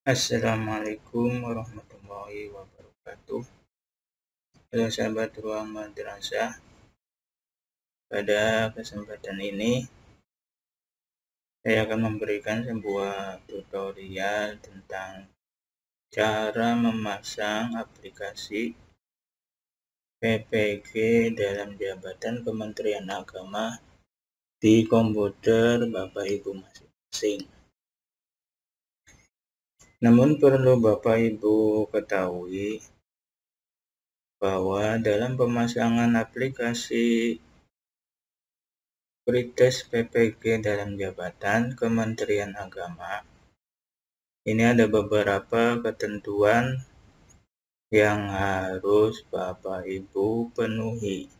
Assalamualaikum warahmatullahi wabarakatuh. Halo sahabat ruang madrasah. Pada kesempatan ini saya akan memberikan sebuah tutorial tentang cara memasang aplikasi PPG dalam jabatan Kementerian Agama di komputer Bapak Ibu masing-masing. Namun perlu Bapak Ibu ketahui bahwa dalam pemasangan aplikasi Pretest PPG dalam jabatan Kementerian Agama, ini ada beberapa ketentuan yang harus Bapak Ibu penuhi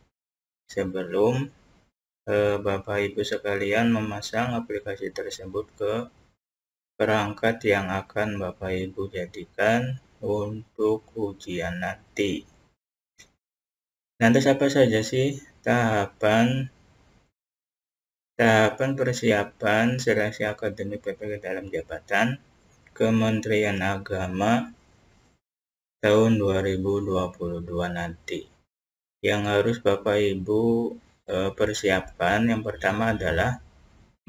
sebelum Bapak Ibu sekalian memasang aplikasi tersebut ke perangkat yang akan Bapak Ibu jadikan untuk ujian nanti. Lantas apa saja sih tahapan persiapan seleksi akademik PPG dalam jabatan Kementerian Agama tahun 2022 nanti? Yang harus Bapak Ibu persiapkan yang pertama adalah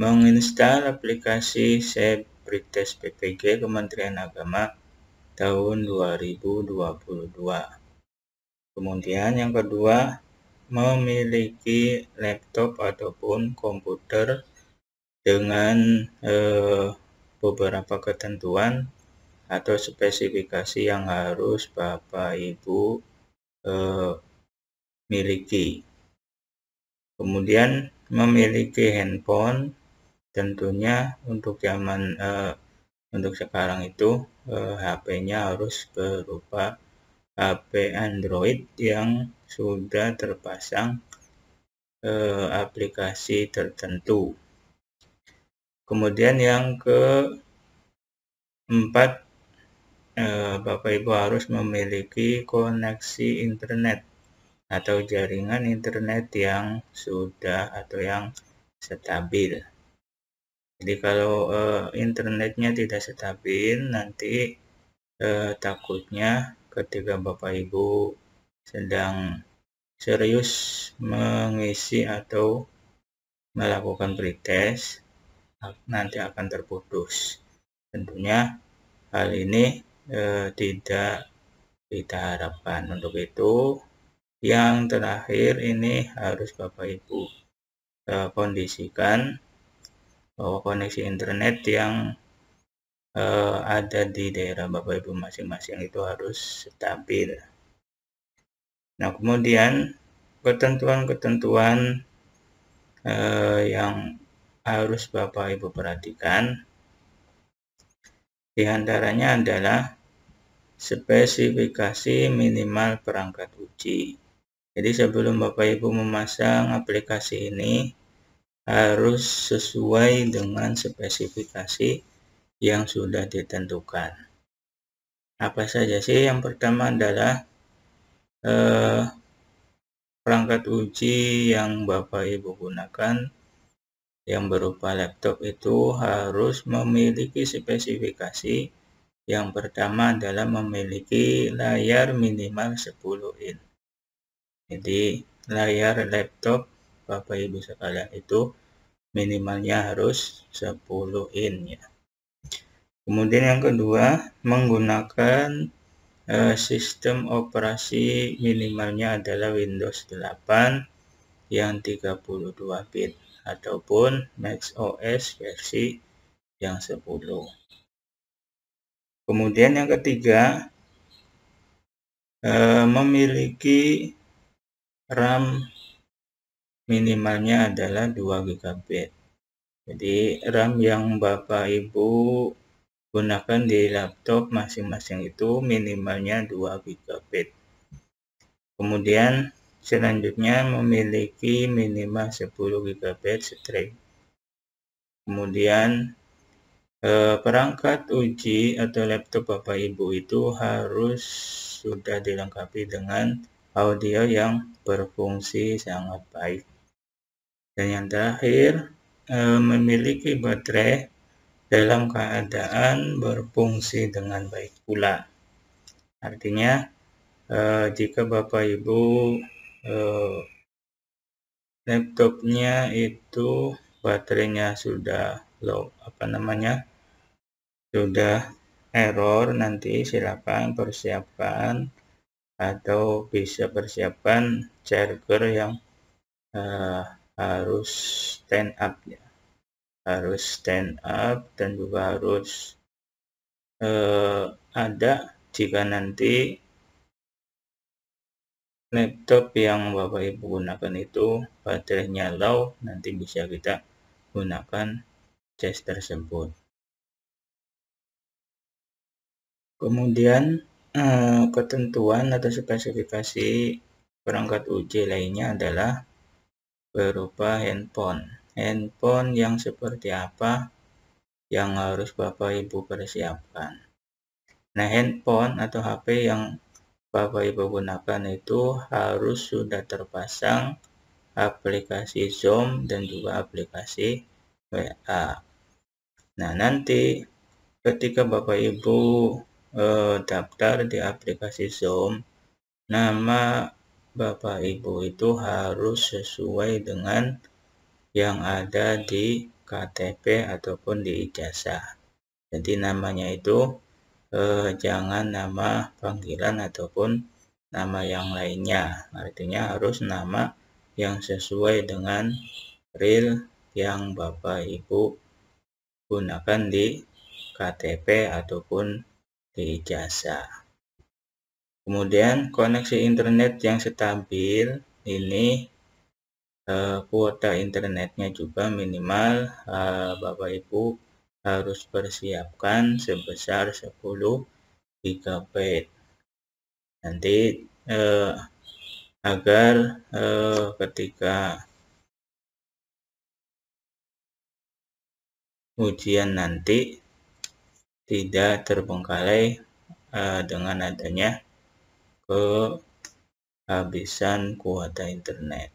menginstal aplikasi Pretest PPG Kementerian Agama tahun 2022. Kemudian yang kedua, memiliki laptop ataupun komputer dengan beberapa ketentuan atau spesifikasi yang harus Bapak Ibu miliki. Kemudian memiliki handphone, tentunya untuk untuk sekarang itu HP-nya harus berupa HP Android yang sudah terpasang aplikasi tertentu. Kemudian yang keempat, Bapak Ibu harus memiliki koneksi internet atau jaringan internet yang sudah atau yang stabil. Jadi kalau internetnya tidak stabil, nanti takutnya ketika Bapak Ibu sedang serius mengisi atau melakukan pretest, nanti akan terputus. Tentunya hal ini tidak kita harapkan. Untuk itu, yang terakhir ini harus Bapak Ibu kondisikan bahwa koneksi internet yang ada di daerah Bapak Ibu masing-masing itu harus stabil. Nah, kemudian ketentuan-ketentuan yang harus Bapak Ibu perhatikan diantaranya adalah spesifikasi minimal perangkat uji. Jadi sebelum Bapak Ibu memasang aplikasi ini harus sesuai dengan spesifikasi yang sudah ditentukan. Apa saja sih? Yang pertama adalah perangkat uji yang Bapak Ibu gunakan yang berupa laptop itu harus memiliki spesifikasi. Yang pertama adalah memiliki layar minimal 10 in. Jadi layar laptop Bapak Ibu sekalian itu minimalnya harus 10 in ya. Kemudian yang kedua, menggunakan sistem operasi minimalnya adalah Windows 8 yang 32 bit ataupun macOS versi yang 10. Kemudian yang ketiga, memiliki RAM minimalnya adalah 2 GB. Jadi RAM yang Bapak Ibu gunakan di laptop masing-masing itu minimalnya 2 GB. Kemudian selanjutnya memiliki minimal 10 GB strip. Kemudian perangkat uji atau laptop Bapak Ibu itu harus sudah dilengkapi dengan audio yang berfungsi sangat baik. Dan yang terakhir, memiliki baterai dalam keadaan berfungsi dengan baik pula. Artinya jika Bapak Ibu laptopnya itu baterainya sudah low, sudah error, nanti silakan persiapkan atau bisa persiapkan charger yang harus stand up ya, harus stand up dan juga harus ada jika nanti laptop yang Bapak Ibu gunakan itu baterainya low, nanti bisa kita gunakan cas tersebut. Kemudian ketentuan atau spesifikasi perangkat uji lainnya adalah berupa handphone. Handphone yang seperti apa yang harus Bapak Ibu persiapkan. Nah, handphone atau HP yang Bapak Ibu gunakan itu harus sudah terpasang aplikasi Zoom dan juga aplikasi WA. Nah, nanti ketika Bapak Ibu daftar di aplikasi Zoom, nama Bapak Ibu itu harus sesuai dengan yang ada di KTP ataupun di ijazah. Jadi namanya itu jangan nama panggilan ataupun nama yang lainnya. Artinya harus nama yang sesuai dengan real yang Bapak Ibu gunakan di KTP ataupun di ijazah. Kemudian koneksi internet yang stabil ini kuota internetnya juga minimal Bapak Ibu harus persiapkan sebesar 10 GB. Nanti agar ketika ujian nanti tidak terbengkalai dengan adanya kehabisan kuota internet.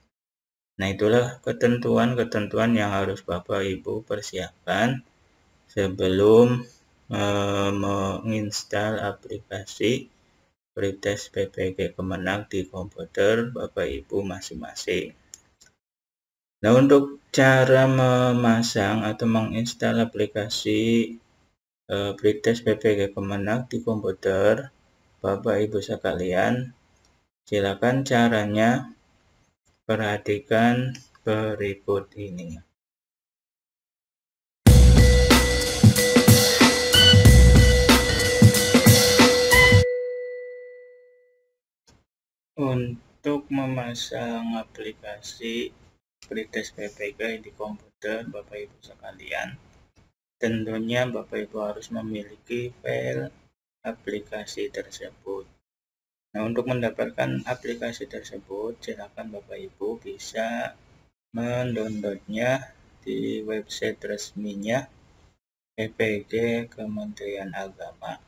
Nah, itulah ketentuan-ketentuan yang harus Bapak Ibu persiapkan sebelum menginstal aplikasi pretest PPG Kemenag di komputer Bapak Ibu masing-masing. Nah, untuk cara memasang atau menginstal aplikasi pretest PPG Kemenag di komputer Bapak Ibu sekalian, silakan caranya perhatikan berikut ini. Untuk memasang aplikasi pretest PPG di komputer Bapak Ibu sekalian, tentunya Bapak Ibu harus memiliki file aplikasi tersebut. Nah, untuk mendapatkan aplikasi tersebut, silakan Bapak Ibu bisa mendownloadnya di website resminya PPG Kementerian Agama.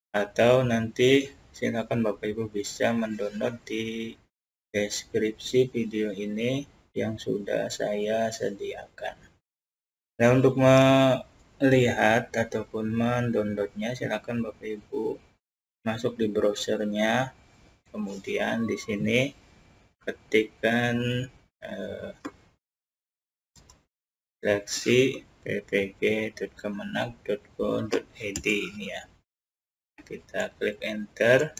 Atau nanti silakan Bapak Ibu bisa mendownload di deskripsi video ini yang sudah saya sediakan. Nah, untuk melihat ataupun mendownloadnya, silakan Bapak Ibu masuk di browsernya, kemudian di sini ketikkan seleksi ppg.kemenag.go.id ini ya. Kita klik enter.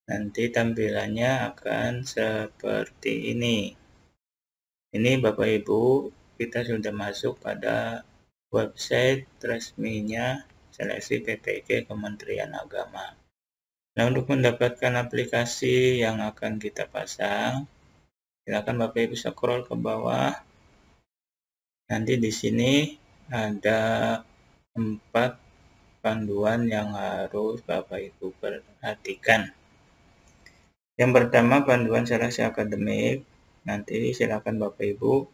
Nanti tampilannya akan seperti ini. Ini Bapak Ibu, kita sudah masuk pada website resminya seleksi PPG Kementerian Agama. Nah, untuk mendapatkan aplikasi yang akan kita pasang, silakan Bapak Ibu scroll ke bawah. Nanti di sini ada 4 panduan yang harus Bapak Ibu perhatikan. Yang pertama, panduan seleksi akademik. Nanti silakan Bapak Ibu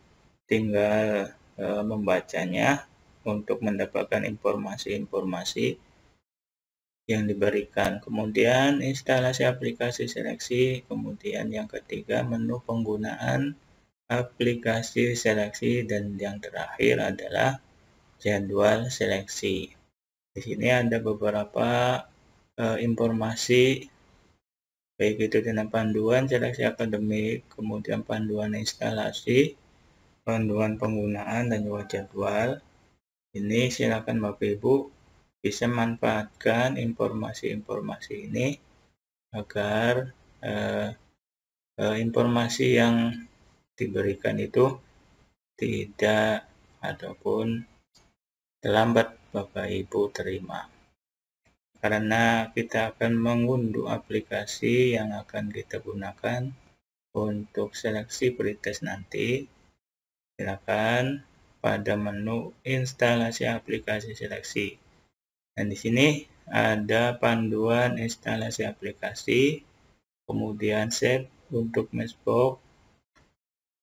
tinggal membacanya untuk mendapatkan informasi-informasi yang diberikan. Kemudian instalasi aplikasi seleksi. Kemudian yang ketiga, menu penggunaan aplikasi seleksi, dan yang terakhir adalah jadwal seleksi. Di sini ada beberapa informasi, baik itu tentang panduan seleksi akademik, kemudian panduan instalasi, panduan penggunaan, dan juga jadwal. Ini silakan Bapak Ibu bisa manfaatkan informasi-informasi ini agar informasi yang diberikan itu tidak ataupun terlambat Bapak Ibu terima. Karena kita akan mengunduh aplikasi yang akan kita gunakan untuk seleksi pretest nanti, silakan pada menu instalasi aplikasi seleksi. Dan di sini ada panduan instalasi aplikasi, kemudian set untuk Matchbox,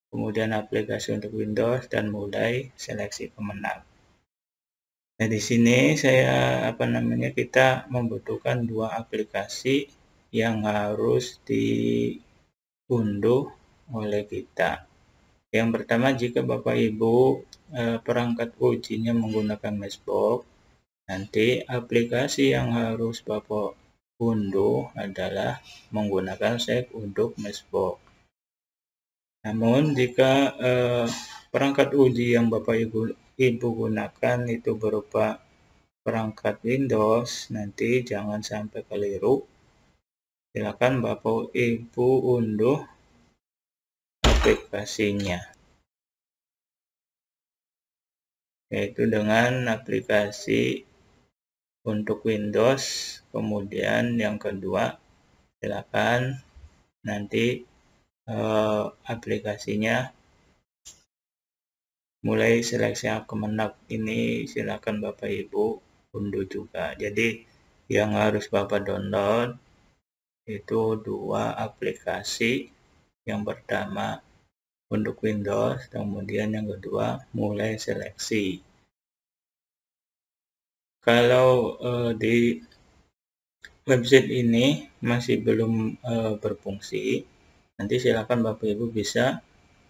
kemudian aplikasi untuk Windows, dan mulai seleksi pemenang. Nah, di sini kita membutuhkan dua aplikasi yang harus diunduh oleh kita. Yang pertama, jika Bapak Ibu perangkat ujinya menggunakan Matchbox, nanti aplikasi yang harus Bapak unduh adalah menggunakan set untuk Matchbox. Namun jika perangkat uji yang Bapak Ibu gunakan itu berupa perangkat Windows, nanti jangan sampai keliru. Silakan Bapak Ibu unduh aplikasinya, yaitu dengan aplikasi untuk Windows. Kemudian yang kedua, silakan nanti aplikasinya mulai seleksi Kemenak ini silakan Bapak Ibu unduh juga. Jadi yang harus Bapak download itu dua aplikasi. Yang pertama untuk Windows, kemudian yang kedua mulai seleksi. Kalau di website ini masih belum berfungsi, nanti silakan Bapak Ibu bisa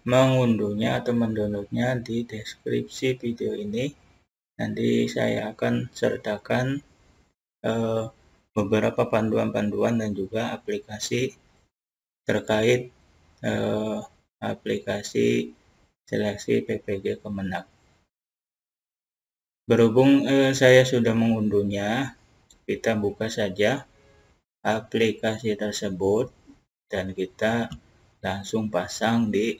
mengunduhnya atau mendownloadnya di deskripsi video ini. Nanti saya akan sertakan beberapa panduan-panduan dan juga aplikasi terkait aplikasi seleksi PPG Kemenak. Berhubung saya sudah mengunduhnya, kita buka saja aplikasi tersebut dan kita langsung pasang di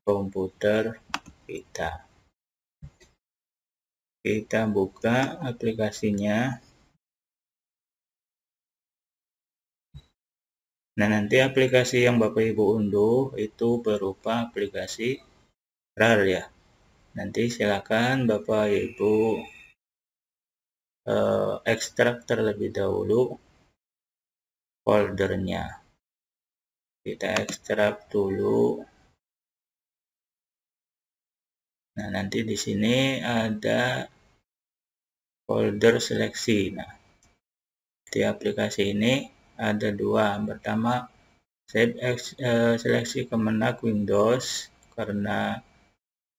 komputer kita. Kita buka aplikasinya. Nah, nanti aplikasi yang Bapak Ibu unduh itu berupa aplikasi RAR ya. Nanti silakan Bapak Ibu ekstrak terlebih dahulu foldernya. Kita ekstrak dulu. Nah, nanti di sini ada folder seleksi. Nah, di aplikasi ini ada dua. Pertama, seleksi Kemenak Windows, karena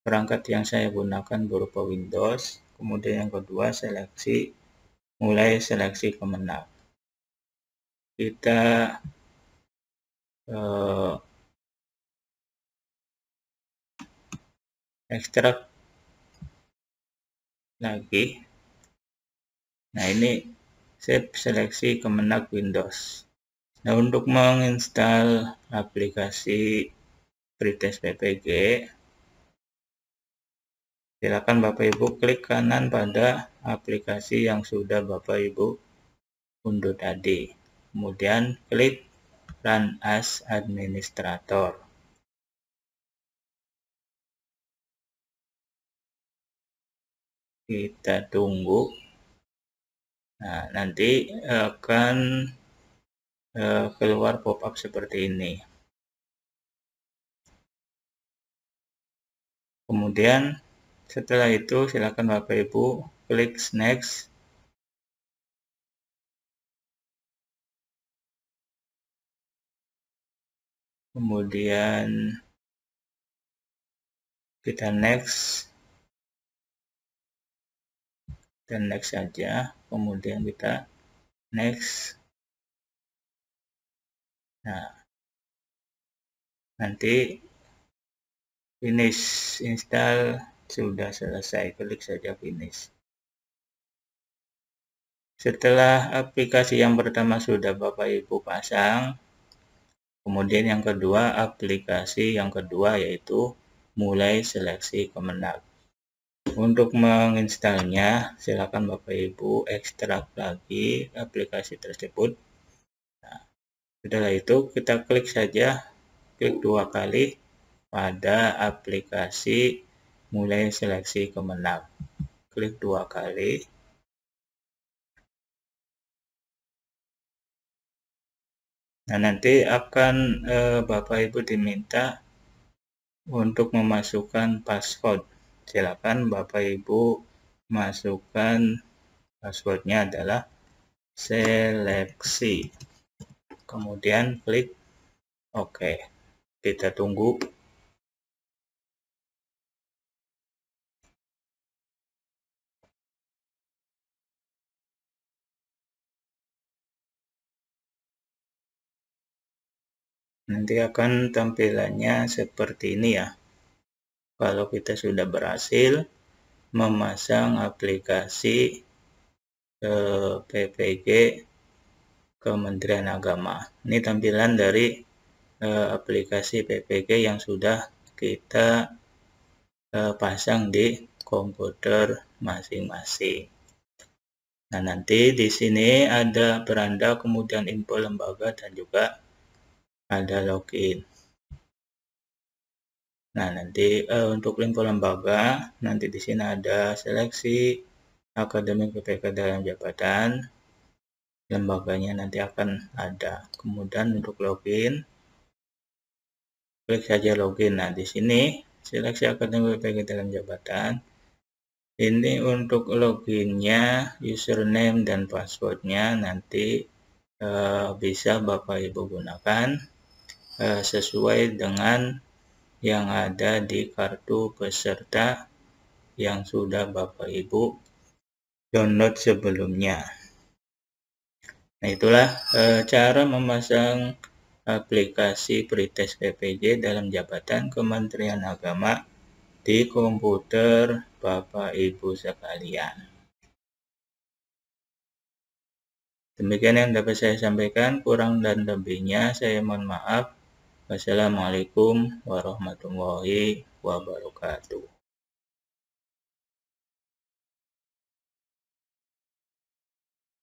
perangkat yang saya gunakan berupa Windows. Kemudian yang kedua, mulai seleksi Kemenak. Kita ekstrak lagi. Nah, ini seleksi Kemenak Windows. Nah, untuk menginstal aplikasi pretest PPG, silakan Bapak Ibu klik kanan pada aplikasi yang sudah Bapak Ibu unduh tadi. Kemudian klik Run as Administrator. Kita tunggu. Nah, nanti akan keluar pop-up seperti ini. Kemudian setelah itu silakan Bapak Ibu klik Next. Kemudian Kita next saja, kemudian kita next. Nah, nanti finish install sudah selesai, klik saja finish. Setelah aplikasi yang pertama sudah Bapak Ibu pasang, kemudian yang kedua, aplikasi yang kedua yaitu mulai seleksi Kemenag. Untuk menginstalnya, silakan Bapak Ibu ekstrak lagi aplikasi tersebut. Nah, setelah itu kita klik saja, klik 2 kali pada aplikasi mulai seleksi Kemenag. Klik 2 kali. Nah, nanti akan Bapak Ibu diminta untuk memasukkan password. Silakan Bapak Ibu masukkan passwordnya adalah seleksi. Kemudian klik OK. Kita tunggu. Nanti akan tampilannya seperti ini ya. Kalau kita sudah berhasil memasang aplikasi PPG Kementerian Agama. Ini tampilan dari aplikasi PPG yang sudah kita pasang di komputer masing-masing. Nah, nanti di sini ada beranda, kemudian info lembaga, dan juga ada login. Nah, nanti untuk info lembaga, nanti di sini ada seleksi akademik PPK dalam jabatan, lembaganya nanti akan ada. Kemudian untuk login, klik saja login. Nah, di sini seleksi akademik PPK dalam jabatan. Ini untuk loginnya, username dan passwordnya nanti bisa Bapak Ibu gunakan sesuai dengan yang ada di kartu peserta yang sudah Bapak Ibu download sebelumnya. Nah, itulah cara memasang aplikasi pretest PPG dalam jabatan Kementerian Agama di komputer Bapak Ibu sekalian. Demikian yang dapat saya sampaikan, kurang dan lebihnya saya mohon maaf. Wassalamualaikum warahmatullahi wabarakatuh.